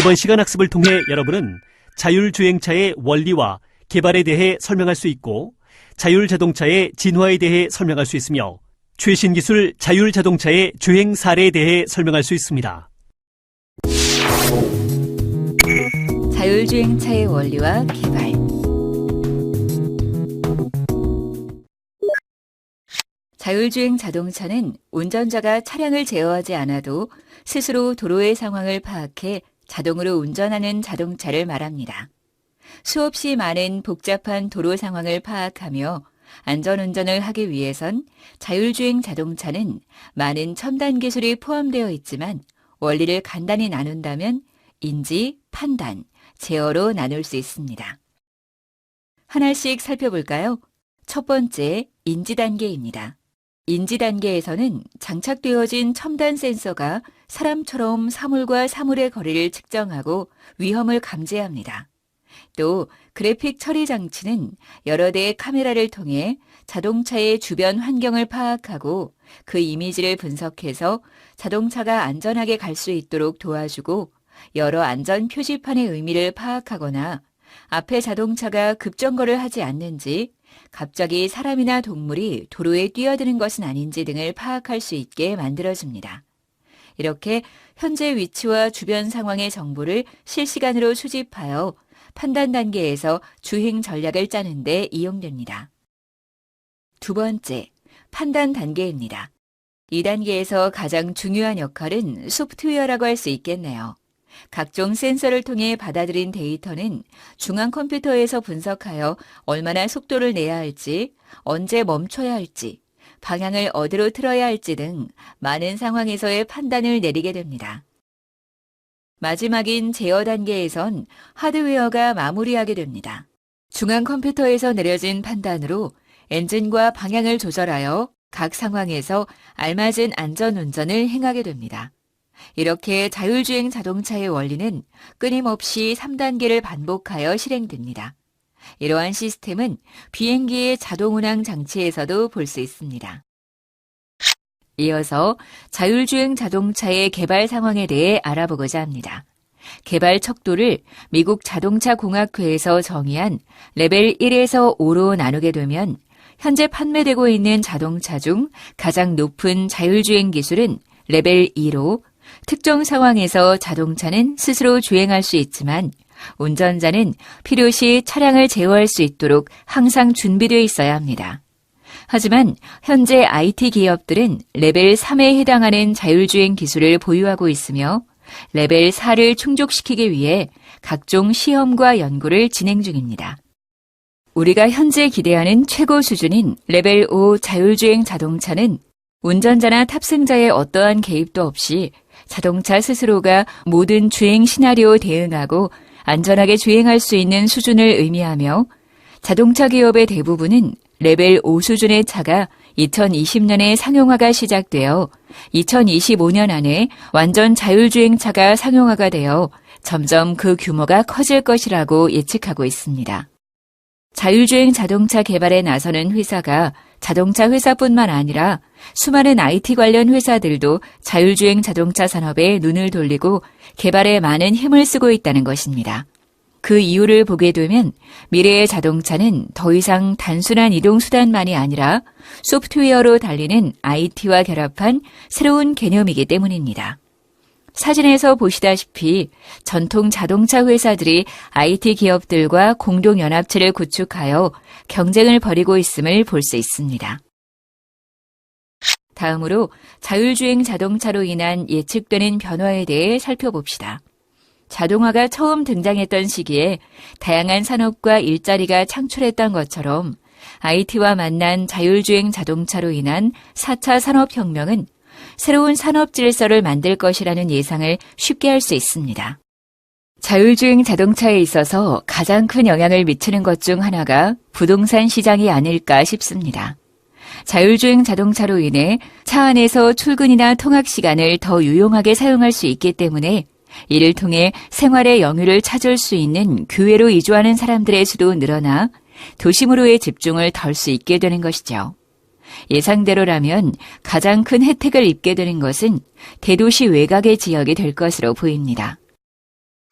이번 시간 학습을 통해 여러분은 자율주행차의 원리와 개발에 대해 설명할 수 있고 자율자동차의 진화에 대해 설명할 수 있으며 최신 기술 자율자동차의 주행 사례에 대해 설명할 수 있습니다. 자율주행차의 원리와 개발. 자율주행 자동차는 운전자가 차량을 제어하지 않아도 스스로 도로의 상황을 파악해 자동으로 운전하는 자동차를 말합니다. 수없이 많은 복잡한 도로 상황을 파악하며 안전운전을 하기 위해선 자율주행 자동차는 많은 첨단 기술이 포함되어 있지만 원리를 간단히 나눈다면 인지, 판단, 제어로 나눌 수 있습니다. 하나씩 살펴볼까요? 첫 번째, 인지 단계입니다. 인지 단계에서는 장착되어진 첨단 센서가 사람처럼 사물과 사물의 거리를 측정하고 위험을 감지합니다. 또 그래픽 처리 장치는 여러 대의 카메라를 통해 자동차의 주변 환경을 파악하고 그 이미지를 분석해서 자동차가 안전하게 갈 수 있도록 도와주고 여러 안전 표지판의 의미를 파악하거나 앞에 자동차가 급정거를 하지 않는지 갑자기 사람이나 동물이 도로에 뛰어드는 것은 아닌지 등을 파악할 수 있게 만들어줍니다. 이렇게 현재 위치와 주변 상황의 정보를 실시간으로 수집하여 판단 단계에서 주행 전략을 짜는 데 이용됩니다. 두 번째, 판단 단계입니다. 이 단계에서 가장 중요한 역할은 소프트웨어라고 할 수 있겠네요. 각종 센서를 통해 받아들인 데이터는 중앙 컴퓨터에서 분석하여 얼마나 속도를 내야 할지, 언제 멈춰야 할지, 방향을 어디로 틀어야 할지 등 많은 상황에서의 판단을 내리게 됩니다. 마지막인 제어 단계에선 하드웨어가 마무리하게 됩니다. 중앙 컴퓨터에서 내려진 판단으로 엔진과 방향을 조절하여 각 상황에서 알맞은 안전운전을 행하게 됩니다. 이렇게 자율주행 자동차의 원리는 끊임없이 3단계를 반복하여 실행됩니다. 이러한 시스템은 비행기의 자동운항 장치에서도 볼 수 있습니다. 이어서 자율주행 자동차의 개발 상황에 대해 알아보고자 합니다. 개발 척도를 미국 자동차공학회에서 정의한 레벨 1에서 5로 나누게 되면 현재 판매되고 있는 자동차 중 가장 높은 자율주행 기술은 레벨 2로 특정 상황에서 자동차는 스스로 주행할 수 있지만 운전자는 필요시 차량을 제어할 수 있도록 항상 준비되어 있어야 합니다. 하지만 현재 IT 기업들은 레벨 3에 해당하는 자율주행 기술을 보유하고 있으며 레벨 4를 충족시키기 위해 각종 시험과 연구를 진행 중입니다. 우리가 현재 기대하는 최고 수준인 레벨 5 자율주행 자동차는 운전자나 탑승자의 어떠한 개입도 없이 자동차 스스로가 모든 주행 시나리오에 대응하고 안전하게 주행할 수 있는 수준을 의미하며 자동차 기업의 대부분은 레벨 5 수준의 차가 2020년에 상용화가 시작되어 2025년 안에 완전 자율주행차가 상용화가 되어 점점 그 규모가 커질 것이라고 예측하고 있습니다. 자율주행 자동차 개발에 나서는 회사가 자동차 회사뿐만 아니라 수많은 IT 관련 회사들도 자율주행 자동차 산업에 눈을 돌리고 개발에 많은 힘을 쓰고 있다는 것입니다. 그 이유를 보게 되면 미래의 자동차는 더 이상 단순한 이동수단만이 아니라 소프트웨어로 달리는 IT와 결합한 새로운 개념이기 때문입니다. 사진에서 보시다시피 전통 자동차 회사들이 IT 기업들과 공동연합체를 구축하여 경쟁을 벌이고 있음을 볼 수 있습니다. 다음으로 자율주행 자동차로 인한 예측되는 변화에 대해 살펴봅시다. 자동화가 처음 등장했던 시기에 다양한 산업과 일자리가 창출했던 것처럼 IT와 만난 자율주행 자동차로 인한 4차 산업혁명은 새로운 산업 질서를 만들 것이라는 예상을 쉽게 할 수 있습니다. 자율주행 자동차에 있어서 가장 큰 영향을 미치는 것 중 하나가 부동산 시장이 아닐까 싶습니다. 자율주행 자동차로 인해 차 안에서 출근이나 통학 시간을 더 유용하게 사용할 수 있기 때문에 이를 통해 생활의 여유를 찾을 수 있는 교외로 이주하는 사람들의 수도 늘어나 도심으로의 집중을 덜 수 있게 되는 것이죠. 예상대로라면 가장 큰 혜택을 입게 되는 것은 대도시 외곽의 지역이 될 것으로 보입니다.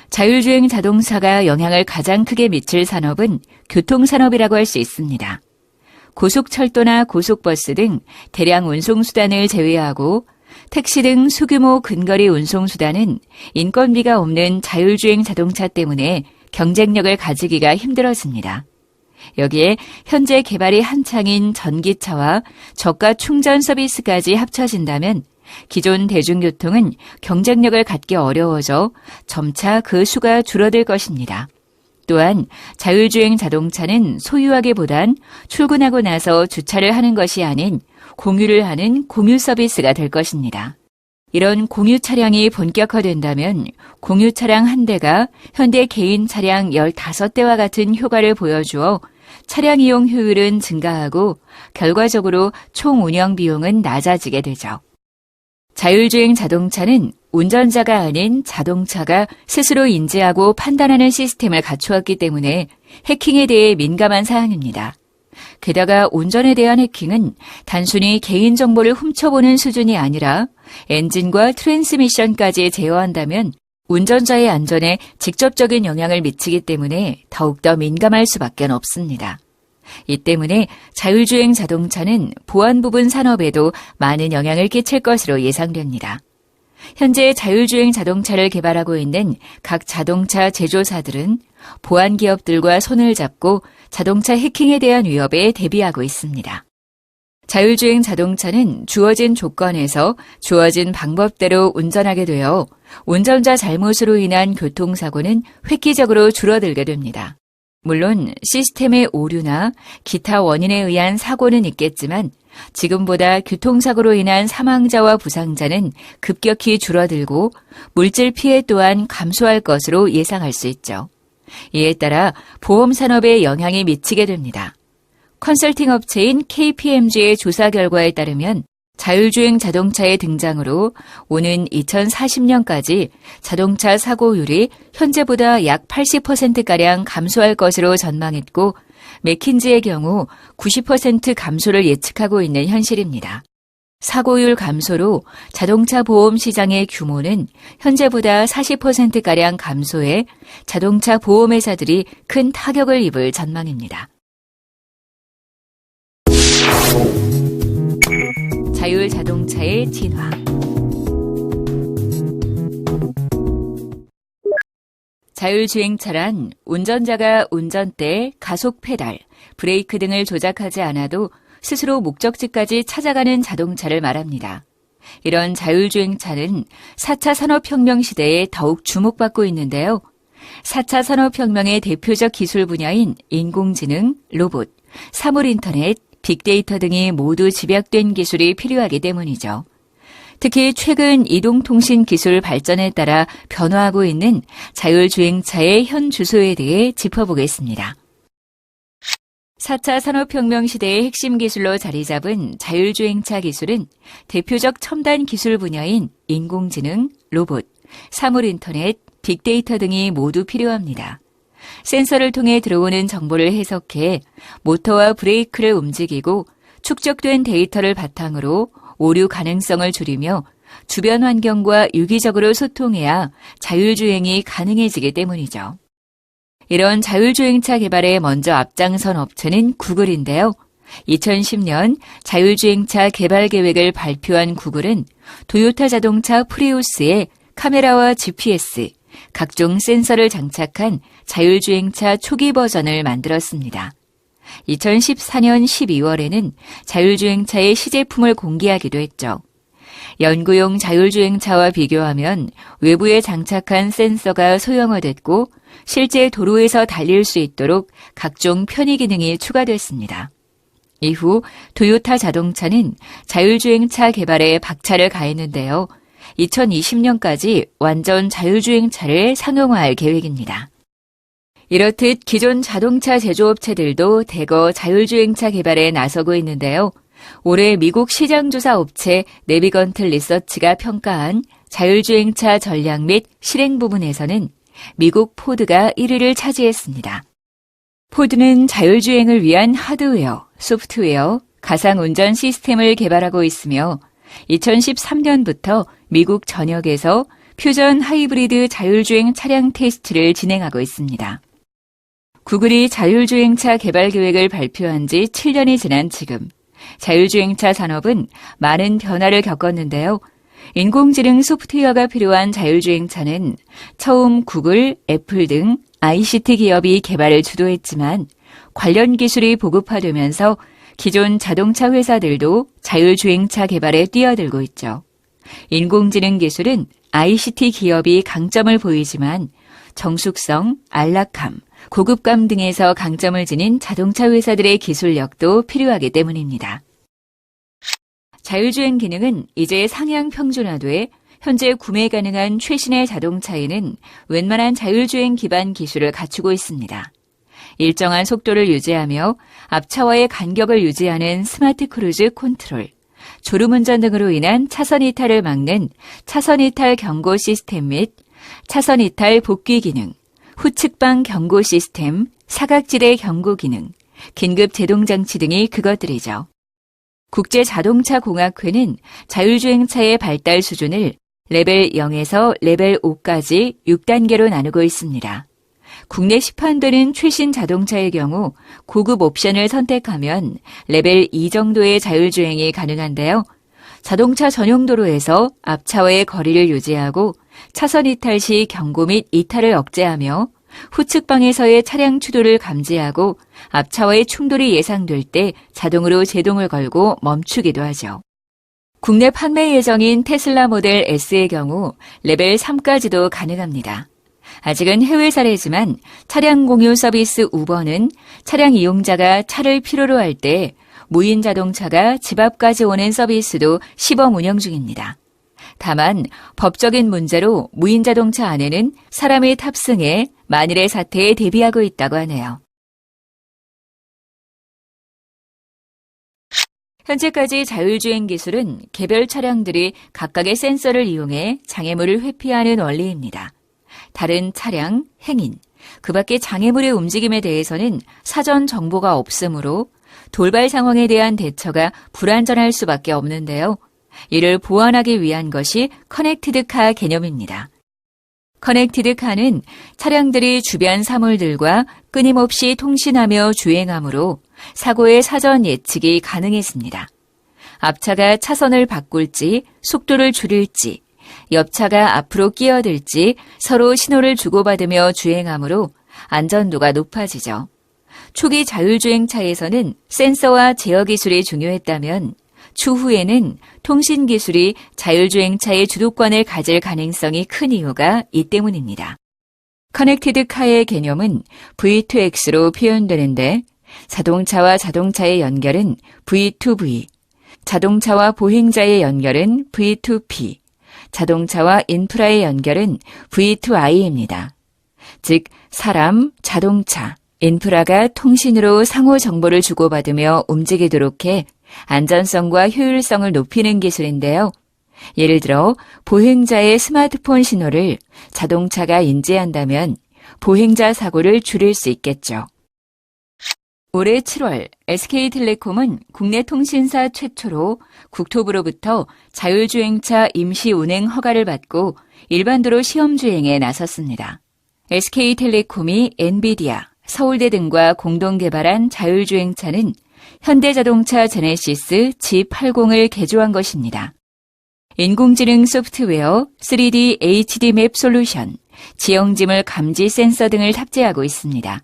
자율주행 자동차가 영향을 가장 크게 미칠 산업은 교통산업이라고 할 수 있습니다. 고속철도나 고속버스 등 대량 운송수단을 제외하고 택시 등 소규모 근거리 운송수단은 인건비가 없는 자율주행 자동차 때문에 경쟁력을 가지기가 힘들어집니다. 여기에 현재 개발이 한창인 전기차와 저가 충전 서비스까지 합쳐진다면 기존 대중교통은 경쟁력을 갖기 어려워져 점차 그 수가 줄어들 것입니다. 또한 자율주행 자동차는 소유하기보단 출근하고 나서 주차를 하는 것이 아닌 공유를 하는 공유 서비스가 될 것입니다. 이런 공유 차량이 본격화된다면 공유 차량 한 대가 현대 개인 차량 15대와 같은 효과를 보여주어 차량 이용 효율은 증가하고 결과적으로 총 운영 비용은 낮아지게 되죠. 자율주행 자동차는 운전자가 아닌 자동차가 스스로 인지하고 판단하는 시스템을 갖추었기 때문에 해킹에 대해 민감한 사항입니다. 게다가 운전에 대한 해킹은 단순히 개인정보를 훔쳐보는 수준이 아니라 엔진과 트랜스미션까지 제어한다면 운전자의 안전에 직접적인 영향을 미치기 때문에 더욱더 민감할 수밖에 없습니다. 이 때문에 자율주행 자동차는 보안 부분 산업에도 많은 영향을 끼칠 것으로 예상됩니다. 현재 자율주행 자동차를 개발하고 있는 각 자동차 제조사들은 보안 기업들과 손을 잡고 자동차 해킹에 대한 위협에 대비하고 있습니다. 자율주행 자동차는 주어진 조건에서 주어진 방법대로 운전하게 되어 운전자 잘못으로 인한 교통사고는 획기적으로 줄어들게 됩니다. 물론 시스템의 오류나 기타 원인에 의한 사고는 있겠지만 지금보다 교통사고로 인한 사망자와 부상자는 급격히 줄어들고 물질 피해 또한 감소할 것으로 예상할 수 있죠. 이에 따라 보험 산업에 영향이 미치게 됩니다. 컨설팅 업체인 KPMG의 조사 결과에 따르면 자율주행 자동차의 등장으로 오는 2040년까지 자동차 사고율이 현재보다 약 80%가량 감소할 것으로 전망했고 맥킨지의 경우 90% 감소를 예측하고 있는 현실입니다. 사고율 감소로 자동차 보험 시장의 규모는 현재보다 40%가량 감소해 자동차 보험회사들이 큰 타격을 입을 전망입니다. 자율 자동차의 진화. 자율주행차란 운전자가 운전대, 가속 페달, 브레이크 등을 조작하지 않아도 스스로 목적지까지 찾아가는 자동차를 말합니다. 이런 자율주행차는 4차 산업혁명 시대에 더욱 주목받고 있는데요. 4차 산업혁명의 대표적 기술 분야인 인공지능, 로봇, 사물인터넷, 빅데이터 등이 모두 집약된 기술이 필요하기 때문이죠. 특히 최근 이동통신 기술 발전에 따라 변화하고 있는 자율주행차의 현 주소에 대해 짚어보겠습니다. 4차 산업혁명 시대의 핵심 기술로 자리 잡은 자율주행차 기술은 대표적 첨단 기술 분야인 인공지능, 로봇, 사물인터넷, 빅데이터 등이 모두 필요합니다. 센서를 통해 들어오는 정보를 해석해 모터와 브레이크를 움직이고 축적된 데이터를 바탕으로 오류 가능성을 줄이며 주변 환경과 유기적으로 소통해야 자율주행이 가능해지기 때문이죠. 이런 자율주행차 개발에 먼저 앞장선 업체는 구글인데요. 2010년 자율주행차 개발 계획을 발표한 구글은 도요타 자동차 프리우스에 카메라와 GPS, 각종 센서를 장착한 자율주행차 초기 버전을 만들었습니다. 2014년 12월에는 자율주행차의 시제품을 공개하기도 했죠. 연구용 자율주행차와 비교하면 외부에 장착한 센서가 소형화됐고 실제 도로에서 달릴 수 있도록 각종 편의 기능이 추가됐습니다. 이후 도요타 자동차는 자율주행차 개발에 박차를 가했는데요. 2020년까지 완전 자율주행차를 상용화할 계획입니다. 이렇듯 기존 자동차 제조업체들도 대거 자율주행차 개발에 나서고 있는데요. 올해 미국 시장조사 업체 내비건틀 리서치가 평가한 자율주행차 전략 및 실행 부분에서는 미국 포드가 1위를 차지했습니다. 포드는 자율주행을 위한 하드웨어, 소프트웨어, 가상운전 시스템을 개발하고 있으며 2013년부터 미국 전역에서 퓨전 하이브리드 자율주행 차량 테스트를 진행하고 있습니다. 구글이 자율주행차 개발 계획을 발표한 지 7년이 지난 지금 자율주행차 산업은 많은 변화를 겪었는데요. 인공지능 소프트웨어가 필요한 자율주행차는 처음 구글, 애플 등 ICT 기업이 개발을 주도했지만 관련 기술이 보급화되면서 기존 자동차 회사들도 자율주행차 개발에 뛰어들고 있죠. 인공지능 기술은 ICT 기업이 강점을 보이지만 정숙성, 안락함, 고급감 등에서 강점을 지닌 자동차 회사들의 기술력도 필요하기 때문입니다. 자율주행 기능은 이제 상향 평준화돼 현재 구매 가능한 최신의 자동차에는 웬만한 자율주행 기반 기술을 갖추고 있습니다. 일정한 속도를 유지하며 앞차와의 간격을 유지하는 스마트 크루즈 컨트롤, 졸음운전 등으로 인한 차선 이탈을 막는 차선 이탈 경고 시스템 및 차선 이탈 복귀 기능, 후측방 경고 시스템, 사각지대 경고 기능, 긴급 제동장치 등이 그것들이죠. 국제자동차공학회는 자율주행차의 발달 수준을 레벨 0에서 레벨 5까지 6단계로 나누고 있습니다. 국내 시판되는 최신 자동차의 경우 고급 옵션을 선택하면 레벨 2 정도의 자율주행이 가능한데요. 자동차 전용 도로에서 앞차와의 거리를 유지하고 차선 이탈 시 경고 및 이탈을 억제하며 후측방에서의 차량 추돌을 감지하고 앞차와의 충돌이 예상될 때 자동으로 제동을 걸고 멈추기도 하죠. 국내 판매 예정인 테슬라 모델 S의 경우 레벨 3까지도 가능합니다. 아직은 해외 사례지만 차량 공유 서비스 우버는 차량 이용자가 차를 필요로 할 때 무인 자동차가 집 앞까지 오는 서비스도 시범 운영 중입니다. 다만 법적인 문제로 무인 자동차 안에는 사람이 탑승해 만일의 사태에 대비하고 있다고 하네요. 현재까지 자율주행 기술은 개별 차량들이 각각의 센서를 이용해 장애물을 회피하는 원리입니다. 다른 차량, 행인, 그 밖의 장애물의 움직임에 대해서는 사전 정보가 없으므로 돌발 상황에 대한 대처가 불안전할 수밖에 없는데요. 이를 보완하기 위한 것이 커넥티드 카 개념입니다. 커넥티드 카는 차량들이 주변 사물들과 끊임없이 통신하며 주행하므로 사고의 사전 예측이 가능했습니다. 앞차가 차선을 바꿀지, 속도를 줄일지, 옆차가 앞으로 끼어들지 서로 신호를 주고받으며 주행하므로 안전도가 높아지죠. 초기 자율주행차에서는 센서와 제어 기술이 중요했다면 추후에는 통신 기술이 자율주행차의 주도권을 가질 가능성이 큰 이유가 이 때문입니다. 커넥티드 카의 개념은 V2X로 표현되는데 자동차와 자동차의 연결은 V2V, 자동차와 보행자의 연결은 V2P, 자동차와 인프라의 연결은 V2I입니다. 즉 사람, 자동차, 인프라가 통신으로 상호 정보를 주고받으며 움직이도록 해 안전성과 효율성을 높이는 기술인데요. 예를 들어 보행자의 스마트폰 신호를 자동차가 인지한다면 보행자 사고를 줄일 수 있겠죠. 올해 7월 SK텔레콤은 국내 통신사 최초로 국토부로부터 자율주행차 임시 운행 허가를 받고 일반도로 시험주행에 나섰습니다. SK텔레콤이 엔비디아, 서울대 등과 공동 개발한 자율주행차는 현대자동차 제네시스 G80을 개조한 것입니다. 인공지능 소프트웨어 3D HD 맵 솔루션, 지형지물 감지 센서 등을 탑재하고 있습니다.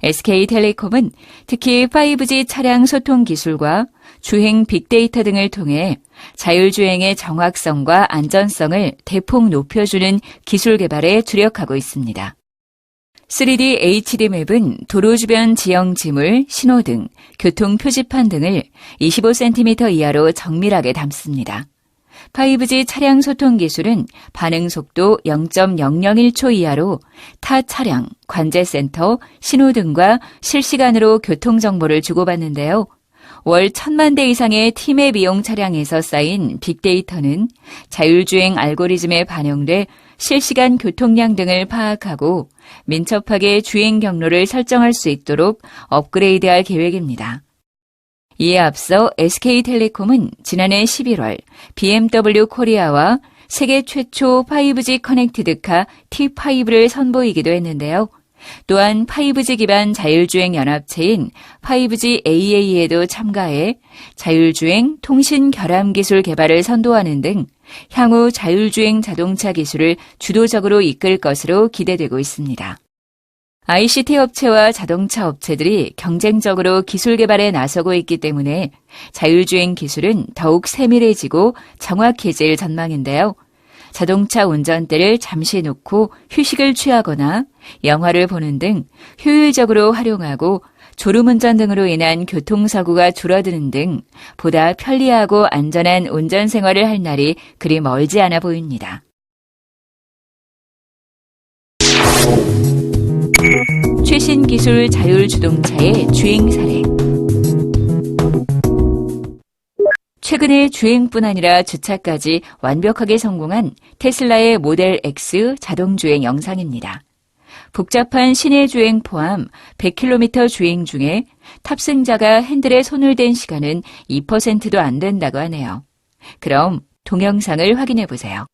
SK텔레콤은 특히 5G 차량 소통 기술과 주행 빅데이터 등을 통해 자율주행의 정확성과 안전성을 대폭 높여주는 기술 개발에 주력하고 있습니다. 3D HD 맵은 도로 주변 지형 지물, 신호등, 교통 표지판 등을 25cm 이하로 정밀하게 담습니다. 5G 차량 소통 기술은 반응 속도 0.001초 이하로 타 차량, 관제센터, 신호등과 실시간으로 교통정보를 주고받는데요. 월 1,000만 대 이상의 T맵 이용 차량에서 쌓인 빅데이터는 자율주행 알고리즘에 반영돼 실시간 교통량 등을 파악하고 민첩하게 주행 경로를 설정할 수 있도록 업그레이드할 계획입니다. 이에 앞서 SK텔레콤은 지난해 11월 BMW 코리아와 세계 최초 5G 커넥티드카 T5를 선보이기도 했는데요. 또한 5G 기반 자율주행 연합체인 5G AA에도 참가해 자율주행 통신 결함 기술 개발을 선도하는 등 향후 자율주행 자동차 기술을 주도적으로 이끌 것으로 기대되고 있습니다. ICT 업체와 자동차 업체들이 경쟁적으로 기술 개발에 나서고 있기 때문에 자율주행 기술은 더욱 세밀해지고 정확해질 전망인데요. 자동차 운전대를 잠시 놓고 휴식을 취하거나 영화를 보는 등 효율적으로 활용하고 졸음운전 등으로 인한 교통사고가 줄어드는 등 보다 편리하고 안전한 운전 생활을 할 날이 그리 멀지 않아 보입니다. 최신 기술 자율주동차의 주행 사례. 최근에 주행뿐 아니라 주차까지 완벽하게 성공한 테슬라의 모델 X 자동주행 영상입니다. 복잡한 시내 주행 포함 100km 주행 중에 탑승자가 핸들에 손을 댄 시간은 2%도 안 된다고 하네요. 그럼 동영상을 확인해 보세요.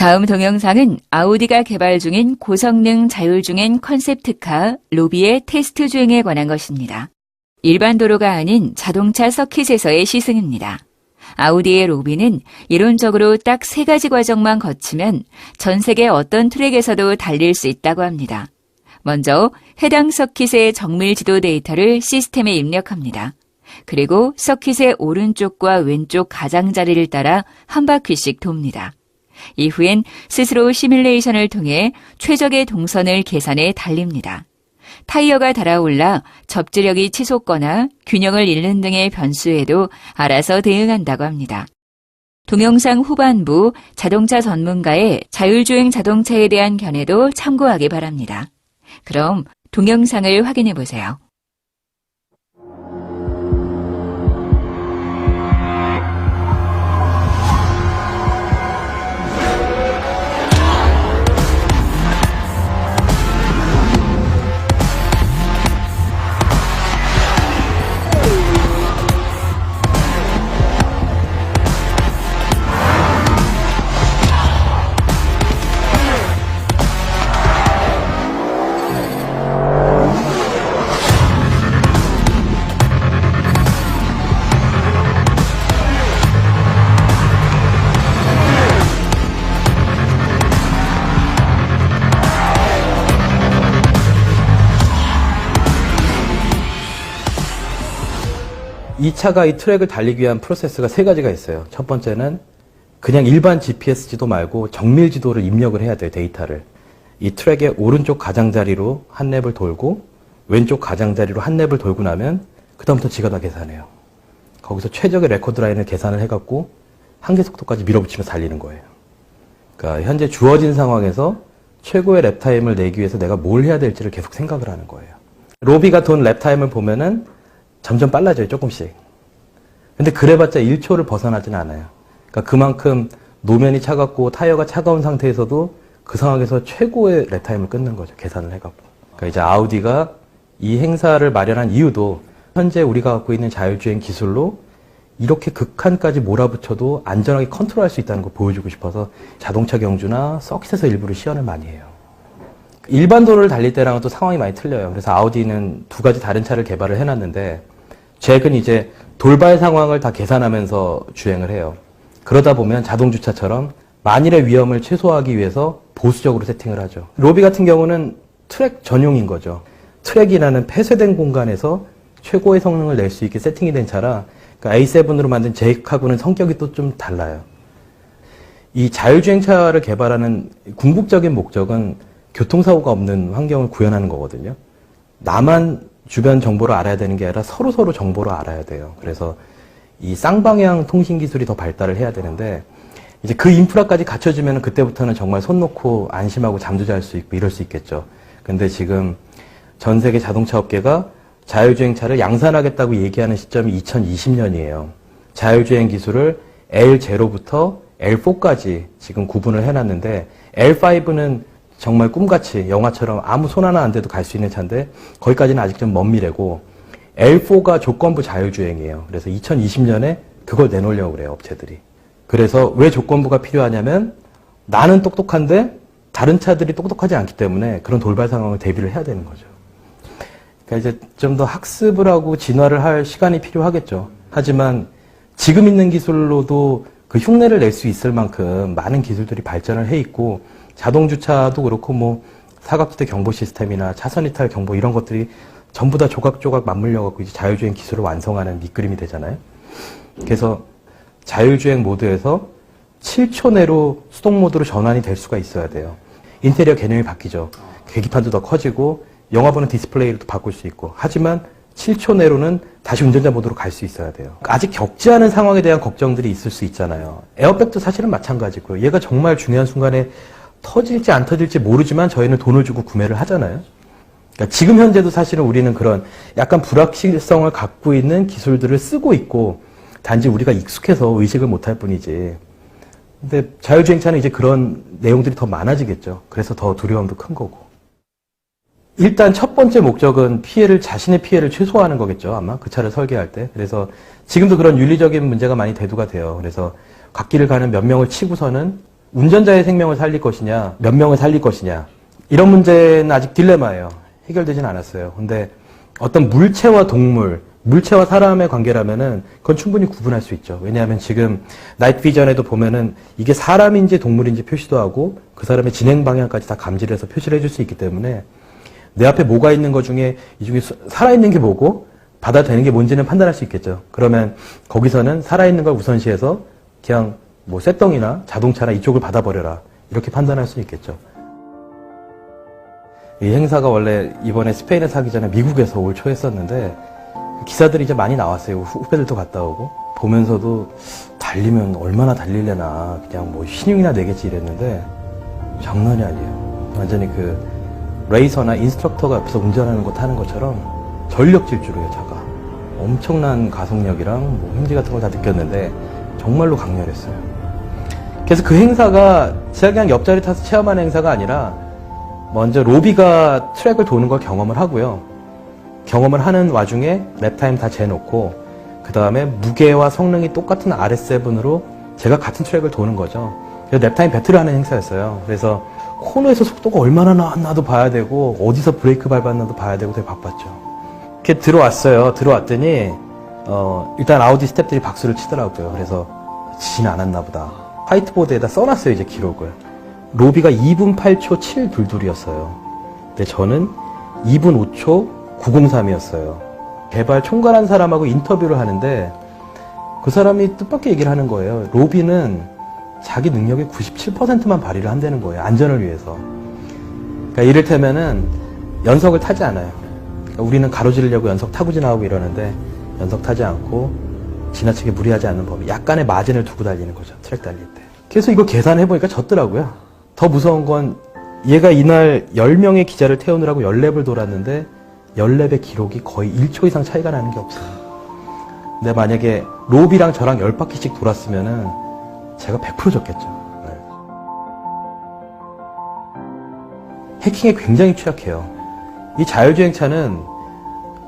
다음 동영상은 아우디가 개발 중인 고성능 자율주행 컨셉트카 로비의 테스트 주행에 관한 것입니다. 일반 도로가 아닌 자동차 서킷에서의 시승입니다. 아우디의 로비는 이론적으로 딱 3가지 과정만 거치면 전 세계 어떤 트랙에서도 달릴 수 있다고 합니다. 먼저 해당 서킷의 정밀 지도 데이터를 시스템에 입력합니다. 그리고 서킷의 오른쪽과 왼쪽 가장자리를 따라 한 바퀴씩 돕니다. 이후엔 스스로 시뮬레이션을 통해 최적의 동선을 계산해 달립니다. 타이어가 달아올라 접지력이 치솟거나 균형을 잃는 등의 변수에도 알아서 대응한다고 합니다. 동영상 후반부 자동차 전문가의 자율주행 자동차에 대한 견해도 참고하기 바랍니다. 그럼 동영상을 확인해 보세요. 2차가 이 트랙을 달리기 위한 프로세스가 3가지가 있어요. 첫 번째는 그냥 일반 GPS 지도 말고 정밀 지도를 입력을 해야 돼요, 데이터를. 이 트랙의 오른쪽 가장자리로 한 랩을 돌고 왼쪽 가장자리로 한 랩을 돌고 나면 그다음부터 지가 다 계산해요. 거기서 최적의 레코드 라인을 계산을 해갖고 한계 속도까지 밀어붙이면서 달리는 거예요. 그러니까 현재 주어진 상황에서 최고의 랩타임을 내기 위해서 내가 뭘 해야 될지를 계속 생각을 하는 거예요. 로비가 돈 랩타임을 보면은 점점 빨라져요, 조금씩. 근데 그래봤자 1초를 벗어나진 않아요. 그러니까 그만큼 노면이 차갑고 타이어가 차가운 상태에서도 그 상황에서 최고의 랩타임을 끊는 거죠, 계산을 해갖고. 그러니까 이제 아우디가 이 행사를 마련한 이유도 현재 우리가 갖고 있는 자율주행 기술로 이렇게 극한까지 몰아붙여도 안전하게 컨트롤할 수 있다는 걸 보여주고 싶어서 자동차 경주나 서킷에서 일부러 시연을 많이 해요. 일반 도로를 달릴 때랑은 또 상황이 많이 틀려요. 그래서 아우디는 2가지 다른 차를 개발을 해놨는데 잭은 이제 돌발 상황을 다 계산하면서 주행을 해요. 그러다 보면 자동주차처럼 만일의 위험을 최소화하기 위해서 보수적으로 세팅을 하죠. 로비 같은 경우는 트랙 전용인 거죠. 트랙이라는 폐쇄된 공간에서 최고의 성능을 낼 수 있게 세팅이 된 차라 그러니까 A7으로 만든 잭하고는 성격이 또 좀 달라요. 이 자율주행차를 개발하는 궁극적인 목적은 교통사고가 없는 환경을 구현하는 거거든요. 나만 주변 정보를 알아야 되는 게 아니라 서로 정보를 알아야 돼요. 그래서 이 쌍방향 통신 기술이 더 발달을 해야 되는데 이제 그 인프라까지 갖춰지면 그때부터는 정말 손 놓고 안심하고 잠도 잘 수 있고 이럴 수 있겠죠. 근데 지금 전 세계 자동차 업계가 자율주행차를 양산하겠다고 얘기하는 시점이 2020년이에요. 자율주행 기술을 L0부터 L4까지 지금 구분을 해놨는데 L5는 정말 꿈같이 영화처럼 아무 손 하나 안 대도 갈 수 있는 차인데 거기까지는 아직 좀 먼 미래고 L4가 조건부 자율주행이에요. 그래서 2020년에 그걸 내놓으려고 그래요, 업체들이. 그래서 왜 조건부가 필요하냐면 나는 똑똑한데 다른 차들이 똑똑하지 않기 때문에 그런 돌발 상황을 대비를 해야 되는 거죠. 그러니까 이제 좀 더 학습을 하고 진화를 할 시간이 필요하겠죠. 하지만 지금 있는 기술로도 그 흉내를 낼 수 있을 만큼 많은 기술들이 발전을 해 있고 자동주차도 그렇고 뭐 사각지대 경보 시스템이나 차선 이탈 경보 이런 것들이 전부 다 조각조각 맞물려 갖고 이제 자율주행 기술을 완성하는 밑그림이 되잖아요. 그래서 자율주행 모드에서 7초 내로 수동 모드로 전환이 될 수가 있어야 돼요. 인테리어 개념이 바뀌죠. 계기판도 더 커지고 영화 보는 디스플레이도 바꿀 수 있고 하지만 7초 내로는 다시 운전자 모드로 갈 수 있어야 돼요. 아직 겪지 않은 상황에 대한 걱정들이 있을 수 있잖아요. 에어백도 사실은 마찬가지고요. 얘가 정말 중요한 순간에 터질지 안 터질지 모르지만 저희는 돈을 주고 구매를 하잖아요. 그러니까 지금 현재도 사실은 우리는 그런 약간 불확실성을 갖고 있는 기술들을 쓰고 있고 단지 우리가 익숙해서 의식을 못할 뿐이지. 근데 자율주행차는 이제 그런 내용들이 더 많아지겠죠. 그래서 더 두려움도 큰 거고. 일단 첫 번째 목적은 자신의 피해를 최소화하는 거겠죠. 아마 그 차를 설계할 때. 그래서 지금도 그런 윤리적인 문제가 많이 대두가 돼요. 그래서 갓길을 가는 몇 명을 치고서는 운전자의 생명을 살릴 것이냐, 몇 명을 살릴 것이냐, 이런 문제는 아직 딜레마예요. 해결되진 않았어요. 근데 어떤 물체와 동물, 물체와 사람의 관계라면은 그건 충분히 구분할 수 있죠. 왜냐하면 지금 나이트 비전에도 보면은 이게 사람인지 동물인지 표시도 하고 그 사람의 진행 방향까지 다 감지를 해서 표시를 해줄 수 있기 때문에 내 앞에 뭐가 있는 것 중에 이 중에 살아있는 게 뭐고 받아되는 게 뭔지는 판단할 수 있겠죠. 그러면 거기서는 살아있는 걸 우선시해서 그냥 뭐 쇳덩이나 자동차나 이쪽을 받아버려라. 이렇게 판단할 수 있겠죠. 이 행사가 원래 이번에 스페인에서 하기 전에 미국에서 올 초 했었는데 기사들이 이제 많이 나왔어요. 후배들도 갔다 오고 보면서도 달리면 얼마나 달리려나 그냥 뭐 신용이나 내겠지 이랬는데 장난이 아니에요. 완전히 그 레이서나 인스트럭터가 앞에서 운전하는 거 타는 것처럼 전력 질주로요. 차가 엄청난 가속력이랑 뭐 힘지 같은 걸 다 느꼈는데 정말로 강렬했어요. 그래서 그 행사가 제가 그냥 옆자리 타서 체험하는 행사가 아니라 먼저 로비가 트랙을 도는 걸 경험을 하고요. 경험을 하는 와중에 랩타임 다 재놓고 그 다음에 무게와 성능이 똑같은 RS7으로 제가 같은 트랙을 도는 거죠. 그래서 랩타임 배틀을 하는 행사였어요. 그래서 코너에서 속도가 얼마나 나왔나도 봐야 되고 어디서 브레이크 밟았나도 봐야 되고 되게 바빴죠. 이렇게 들어왔어요. 들어왔더니 일단 아우디 스태프들이 박수를 치더라고요. 그래서 지진 않았나 보다. 화이트보드에다 써놨어요. 이제 기록을. 로비가 2분 8초 722이었어요. 근데 저는 2분 5초 903이었어요. 개발 총괄한 사람하고 인터뷰를 하는데 그 사람이 뜻밖의 얘기를 하는 거예요. 로비는 자기 능력의 97%만 발휘를 한다는 거예요. 안전을 위해서. 그러니까 이를테면은 연석을 타지 않아요. 그러니까 우리는 가로지르려고 연석 타고 지나가고 이러는데 연석 타지 않고 지나치게 무리하지 않는 법. 약간의 마진을 두고 달리는 거죠. 트랙 달릴 때. 그래서 이거 계산해보니까 졌더라고요. 더 무서운 건 얘가 이날 10명의 기자를 태우느라고 10랩을 돌았는데 10랩의 기록이 거의 1초 이상 차이가 나는 게 없어요. 근데 만약에 로비랑 저랑 10바퀴씩 돌았으면은 제가 100% 졌겠죠. 네. 해킹에 굉장히 취약해요. 이 자율주행차는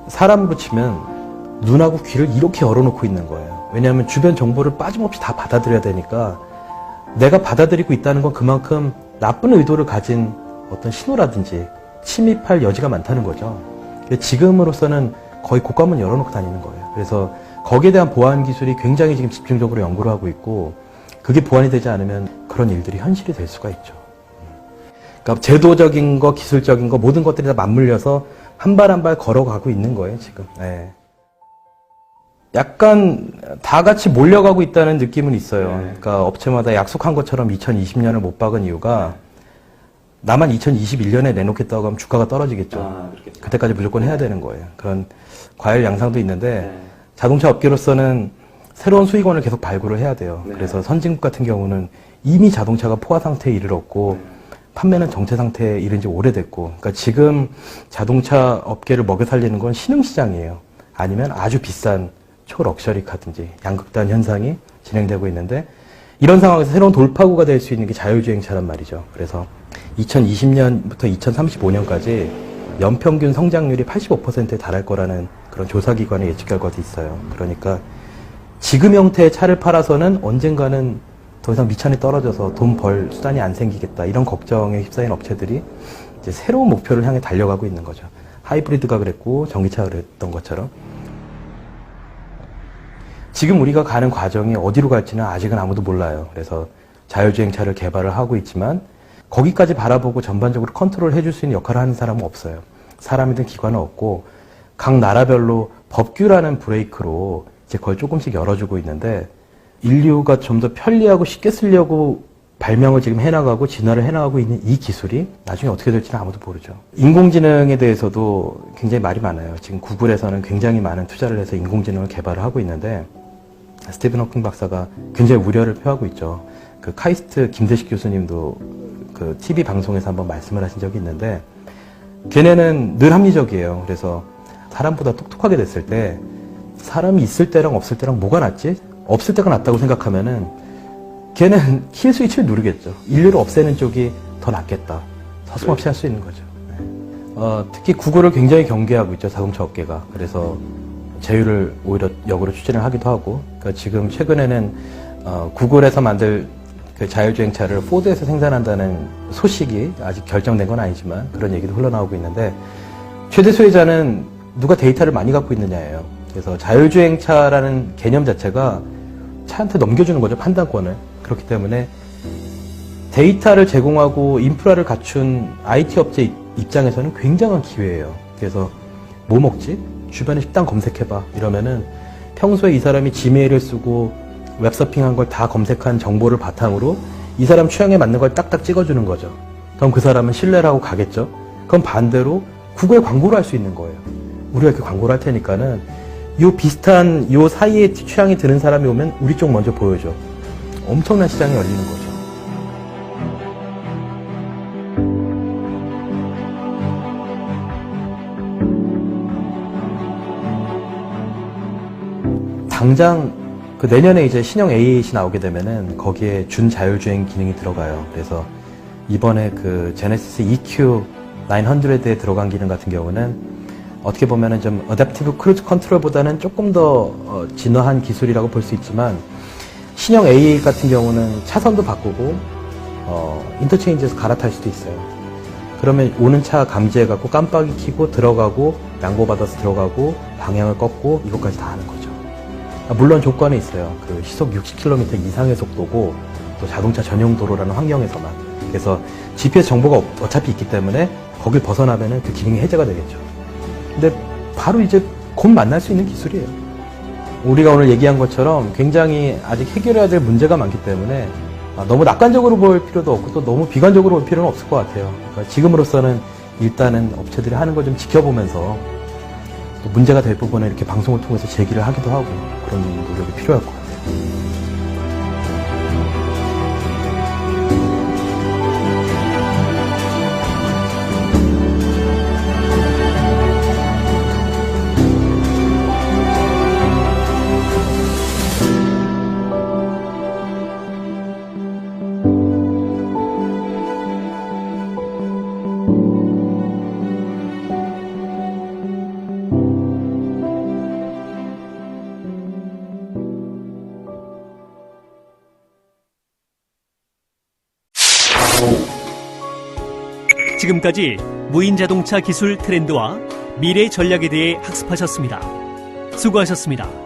사람으로 치면 눈하고 귀를 이렇게 열어놓고 있는 거예요. 왜냐하면 주변 정보를 빠짐없이 다 받아들여야 되니까 내가 받아들이고 있다는 건 그만큼 나쁜 의도를 가진 어떤 신호라든지 침입할 여지가 많다는 거죠. 지금으로서는 거의 곳간문 열어놓고 다니는 거예요. 그래서 거기에 대한 보안 기술이 굉장히 지금 집중적으로 연구를 하고 있고 그게 보완이 되지 않으면 그런 일들이 현실이 될 수가 있죠. 그러니까 제도적인 거, 기술적인 거 모든 것들이 다 맞물려서 한 발 한 발 걸어가고 있는 거예요, 지금. 네. 약간 다 같이 몰려가고 있다는 느낌은 있어요. 그러니까 업체마다 약속한 것처럼 2020년을 못 박은 이유가 나만 2021년에 내놓겠다고 하면 주가가 떨어지겠죠. 그때까지 무조건 해야 되는 거예요. 그런 과열 양상도 있는데 자동차 업계로서는 새로운 수익원을 계속 발굴을 해야 돼요. 그래서 선진국 같은 경우는 이미 자동차가 포화 상태에 이르렀고 판매는 정체 상태에 이른 지 오래됐고 그러니까 지금 자동차 업계를 먹여 살리는 건 신흥시장이에요. 아니면 아주 비싼 초럭셔리 카든지 양극단 현상이 진행되고 있는데 이런 상황에서 새로운 돌파구가 될 수 있는 게 자율주행차란 말이죠. 그래서 2020년부터 2035년까지 연평균 성장률이 85%에 달할 거라는 그런 조사기관의 예측 결과도 있어요. 그러니까 지금 형태의 차를 팔아서는 언젠가는 더 이상 미천에 떨어져서 돈 벌 수단이 안 생기겠다. 이런 걱정에 휩싸인 업체들이 이제 새로운 목표를 향해 달려가고 있는 거죠. 하이브리드가 그랬고 전기차가 그랬던 것처럼. 지금 우리가 가는 과정이 어디로 갈지는 아직은 아무도 몰라요. 그래서 자율주행차를 개발을 하고 있지만 거기까지 바라보고 전반적으로 컨트롤 해줄 수 있는 역할을 하는 사람은 없어요. 사람이든 기관은 없고 각 나라별로 법규라는 브레이크로 이제 그걸 조금씩 열어주고 있는데 인류가 좀 더 편리하고 쉽게 쓰려고 발명을 지금 해나가고 진화를 해나가고 있는 이 기술이 나중에 어떻게 될지는 아무도 모르죠. 인공지능에 대해서도 굉장히 말이 많아요. 지금 구글에서는 굉장히 많은 투자를 해서 인공지능을 개발을 하고 있는데 스티븐 호킹 박사가 굉장히 우려를 표하고 있죠. 그 카이스트 김대식 교수님도 그 TV 방송에서 한번 말씀을 하신 적이 있는데 걔네는 늘 합리적이에요. 그래서 사람보다 똑똑하게 됐을 때 사람이 있을 때랑 없을 때랑 뭐가 낫지? 없을 때가 낫다고 생각하면은 걔는 킬 스위치를 누르겠죠. 인류를 없애는 쪽이 더 낫겠다. 서슴없이 할 수 있는 거죠. 특히 구글을 굉장히 경계하고 있죠. 자동차 업계가. 그래서 제휴를 오히려 역으로 추진을 하기도 하고 그러니까 지금 최근에는 구글에서 만들 그 자율주행차를 포드에서 생산한다는 소식이 아직 결정된 건 아니지만 그런 얘기도 흘러나오고 있는데 최대 수혜자는 누가 데이터를 많이 갖고 있느냐예요. 그래서 자율주행차라는 개념 자체가 차한테 넘겨주는 거죠, 판단권을. 그렇기 때문에 데이터를 제공하고 인프라를 갖춘 IT 업체 입장에서는 굉장한 기회예요. 그래서 뭐 먹지? 주변에 식당 검색해봐. 이러면은 평소에 이 사람이 지메일을 쓰고 웹서핑한 걸 다 검색한 정보를 바탕으로 이 사람 취향에 맞는 걸 딱딱 찍어주는 거죠. 그럼 그 사람은 신뢰를 하고 가겠죠. 그럼 반대로 구글 광고를 할 수 있는 거예요. 우리가 이렇게 광고를 할 테니까는 요 비슷한 요 사이에 취향이 드는 사람이 오면 우리 쪽 먼저 보여줘. 엄청난 시장이 열리는 거죠. 당장 그 내년에 이제 신형 A8이 나오게 되면은 거기에 준 자율주행 기능이 들어가요. 그래서 이번에 그 제네시스 EQ900에 들어간 기능 같은 경우는 어떻게 보면은 좀 어댑티브 크루즈 컨트롤보다는 조금 더 진화한 기술이라고 볼 수 있지만 신형 A8 같은 경우는 차선도 바꾸고 인터체인지에서 갈아탈 수도 있어요. 그러면 오는 차 감지해갖고 깜빡이 켜고 들어가고 양보받아서 들어가고 방향을 꺾고 이것까지 다 하는 거죠. 물론 조건이 있어요. 그 시속 60km 이상의 속도고 또 자동차 전용 도로라는 환경에서만. 그래서 GPS 정보가 어차피 있기 때문에 거길 벗어나면은 그 기능이 해제가 되겠죠. 근데 바로 이제 곧 만날 수 있는 기술이에요. 우리가 오늘 얘기한 것처럼 굉장히 아직 해결해야 될 문제가 많기 때문에 너무 낙관적으로 볼 필요도 없고 또 너무 비관적으로 볼 필요는 없을 것 같아요. 그러니까 지금으로서는 일단은 업체들이 하는 걸 좀 지켜보면서 또 문제가 될 부분을 이렇게 방송을 통해서 제기를 하기도 하고 그런 노력이 필요할 것 같아요. 지금까지 무인 자동차 기술 트렌드와 미래 전략에 대해 학습하셨습니다. 수고하셨습니다.